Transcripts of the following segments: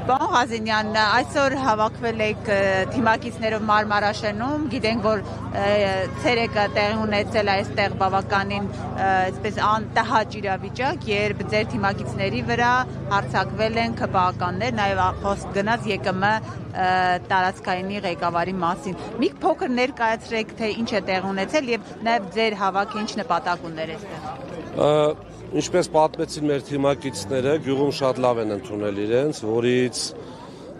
Պարոն Ղազենյան, այսօր հավաքվել եք թիմակիցներով Մարմարաշենում, գիտենք, որ ցերեկը տեղի ունեցել այստեղ բավականին անտահաճ իրավիճակ, երբ ձեր թիմակիցների վրա հարձակվել են ՔՊԱ-ականներ, նաև խոսք գնաց ԵԿՄ տարածքայինի ղեկավարի մասին։ Մի փոքր ներկայացրեք, թե ինչ է տեղի ունեցել եւ նաև ձեր հավաքը ինչ նպատակ ուներ այստեղ։ Ինչպես պատմեցին մեր թիմակիցները, գյուղում շատ լավ են ընդունել իրենց, որից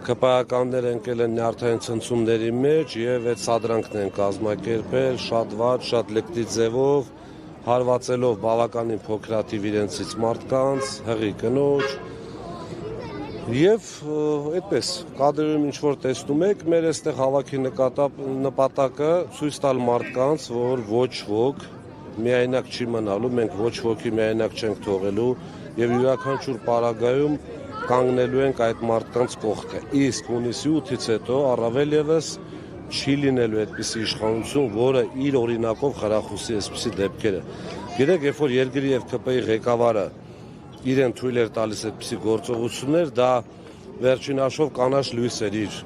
ՔՊԱ-ականներ ընկել են նյարդային ցնցումների մեջ եւ այդ սադրանքն են կազմակերպել շատ վատ, շատ լկտի ձևով, հարվածելով բավականին փոքրաթիվ իրենցից մարդկանց, հղի կնոջ եւ այդպես կադրում ինչ որ տեսնում եք, մեր այստեղ հավաքի նպատակը ցույց տալ մարդկանց, որ ոչ ոք միայնակ չի մնալու, մենք ոչ ոքի միայնակ չենք թողելու եւ յուրաքանչյուր պարագայում կանգնելու ենք այդ մարդկանց կողքը։ Իսկ հունիսի 8-ից հետո առավել եւս չի լինելու այդպիսի իշխանություն, որը իր օրինակով խրախուսի այսպիսի դեպքերը։ Գիտեք, երբ որ երկրի եւ ԿՊ-ի ղեկավարը իրեն թույլ էր տալիս այդպիսի գործողություններ, դա վերջին հաշվով կանաչ լույս էր իր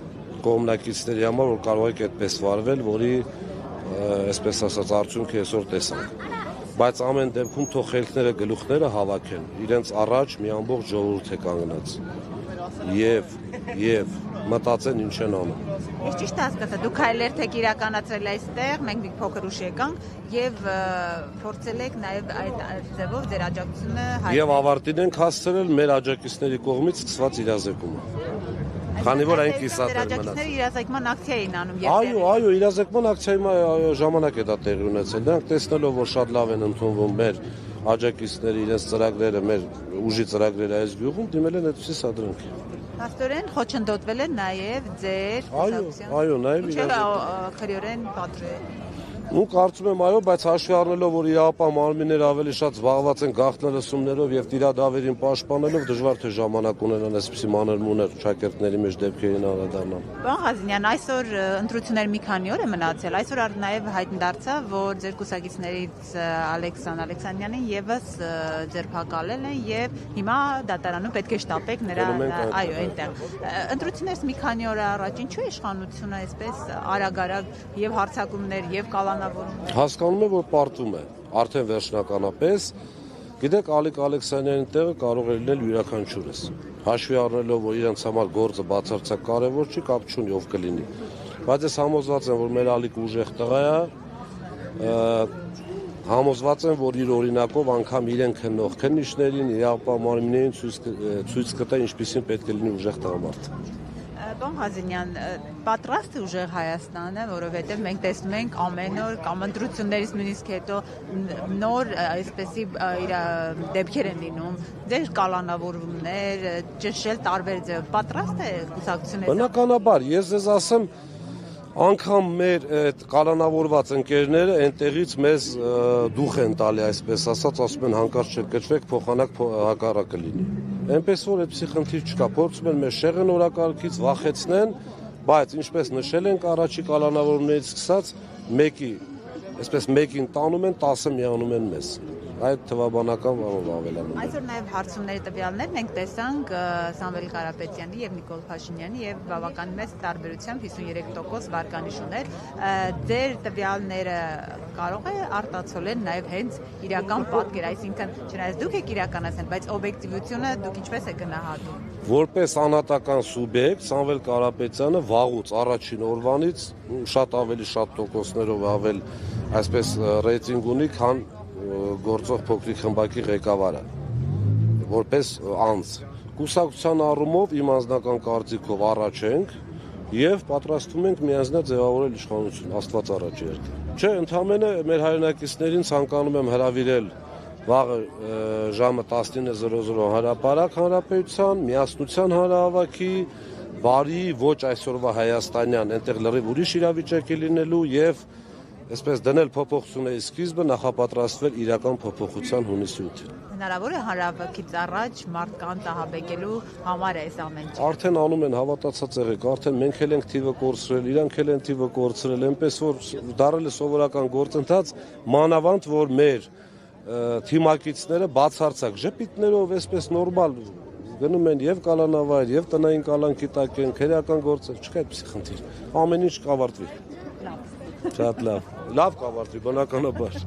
կողմնակիցների համար, որ կարող եք այդպես վարվել, որի այսպես ասած արդյունքը այսօր տեսանք, բայց ամեն դեպքում թող խելքները գլուխները հավաքեն, իրենց առաջ մի ամբողջ ժողովուրդ է կանգնած եւ մտածեն ինչ են անում։ Ես ճիշտ հասկացա, դուք հայլերթ եք իրականացրել այստեղ, մենք մի փոքր ուշ եկանք եւ փորձել եք նաեւ այդ ձևով ձեր աջակցությունը հայտնել։ Եվ ավարտին ենք հասցրել մեր աջակիցների կողմից սկսված իրազեկումը։ Քանի որ այն կիսատ էր մնաց։ Իրազեկման ակցիա էին անում Այո, իրազեկման ակցիայի ժամանակ է դա տեղի ունեցել։ Նրանք տեսնելով, որ շատ լավ են ընդունվում մեր աջակիցների իրենց ծրագրերը, մեր ուժի ծրագրերը այս գյուղում, դիմել են այդպիսի սադրանքի։ Հաստորեն խոչընդոտվել է նաև ձեր կուսակցության։ Այո, նաև քրեորեն պատրել։ Ու կարծում եմ այո, բայց հաշվի առնելով, որ իրապահ մարմինները ավելի շատ զբաղված են գաղտնալսումներով եւ տիրադավերին պաշտպանելով, դժվար թե ժամանակ ունենան այսպիսի մանր-մունր շակերտների մեջ դեպքերին անդրադառնալ։ Պարոն Ղազենյան, այսօր ընտրություններ մի քանի օր է մնացել, այսօր նաև հայտնի դարձավ, որ ձեր կուսակիցներից Ալեքսան Ալեքսանյանին եւս ձերբակալել են եւ հիմա դատարանում պետք է շտապեք նրա, այո, այնտեղ։ Ընտրություններից մի քանի օր առաջ ինչու իշխանությունը այսպես արագ-արագ եւ հարձակումներ եւ Հասկանում է, որ պարտվում է, արդեն վերջնականապես, գիտեք, Ալիկ Ալեքսանյանի տեղը կարող է լինել յուրաքանչյուրս, հաշվի առնելով, որ իրենց համար գործը բացարձակ կարևոր չի, կապ չունի ով կլինի, բայց ես համոզված եմ, որ մեր Ալիկ ուժեղ տղա է, համոզված եմ, որ իր օրինակով անգամ իրեն քննող քննիչներին, իրապահ մարմիններին ցույց կտա, ինչպիսին պետք է լինի ուժեղ տղամարդ։ Պարոն Ղազենյան, պատրաստ է ուժեղ Հայաստանը, որովհետև մենք տեսնում ենք ամեն օր կամ ընտրություններից նույնիսկ հետո նոր այսպեսի դեպքեր են լինում, ձեր կալանավորումներ, ճնշել տարբեր ձև, պատրաստ է կուսակցությունը։ Բնականաբար, ես ձեզ ասեմ, անգամ մեր այդ կալանավորված ընկերները այնտեղից մեզ դուխ են տալի, այսպես ասած, ասում են հանկարծ չկճվեք, փոխանակ հակառակը լինի։ Այնպես որ այդպիսի խնդիր չկա, փորձում են մեզ շեղեն օրակարգից վախեցնեն, բայց ինչպես նշել ենք առաջի կալանավորումներից սկսած, մեկին տանում են, 10-ը միանում են մեզ։ Այդ թվաբանական բանով ավելանում։ Այսօր նաև հարցումների տվյալներ մենք տեսանք Սամվել Կարապետյանի եւ Նիկոլ Փաշինյանի եւ բավական մեծ տարբերությամբ 53% վարկանիշ ուներ։ Ձեր տվյալները կարող է արտացոլել նաև հենց իրական պատկեր, այսինքն չնայած դուք եք իրականացնել, բայց օբյեկտիվությունը դուք ինչպես եք գնահատում։ Որպես անհատական սուբյեկտ Սամվել Կարապետյանը վաղուց առաջին օրվանից շատ տոկոսներով ավել այսպես ռեյտինգ ունի, քան գործող փոքրիկ խմբակի ղեկավարը, որպես անձ։ Կուսակցության առումով իմ անձնական կարծիքով առաջ ենք եւ պատրաստվում ենք միանձնյա ձևավորել իշխանություն, Աստված առաջ երթ։ Չէ, ընդհանրապես մեր հայրենակիցներին ցանկանում եմ հրավիրել վաղը ժամը 19:00 հրապարակ հանրապետության, միասնության հանրահավաքի, բարի ոչ այսօրվա հայաստանյան, այնտեղ լրիվ ուրիշ իրավիճակ է լինելու եւ այսպես դնել փոփոխությունների սկիզբը, նախապատրաստվել իրական փոփոխության հունիսի 8-ին։ Հնարավոր է հանրահավաքից առաջ մարդկանց ահաբեկելու համար այս ամեն ինչը։ Արդեն անում են, հավատացած եղեք, արդեն մենք էլ ենք թիվը կորցրել, իրանք էլ են թիվը կորցրել, այնպես որ դարել է սովորական գործընթաց, մանավանդ որ մեր թիմակիցները բացարձակ ժպիտներով, այսպես նորմալ Գնում են եւ կալանավայր, եւ տնային կալանքի տակ են, քերական գործեր, չկա այդպիսի խնդիր։ Ամեն ինչ կավարտվի։ Շատ լավ։ Լավ կավարտվի, բնականաբար։